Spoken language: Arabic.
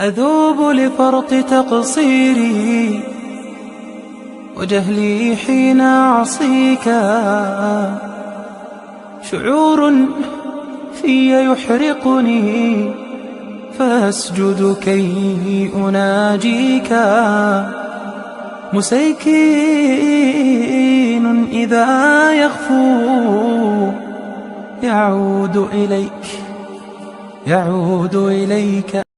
أذوب لفرط تقصيري وجهلي حين أعصيك، شعور في يحرقني فأسجد كي أناجيك. مسيكين إذا يغفو يعود إليك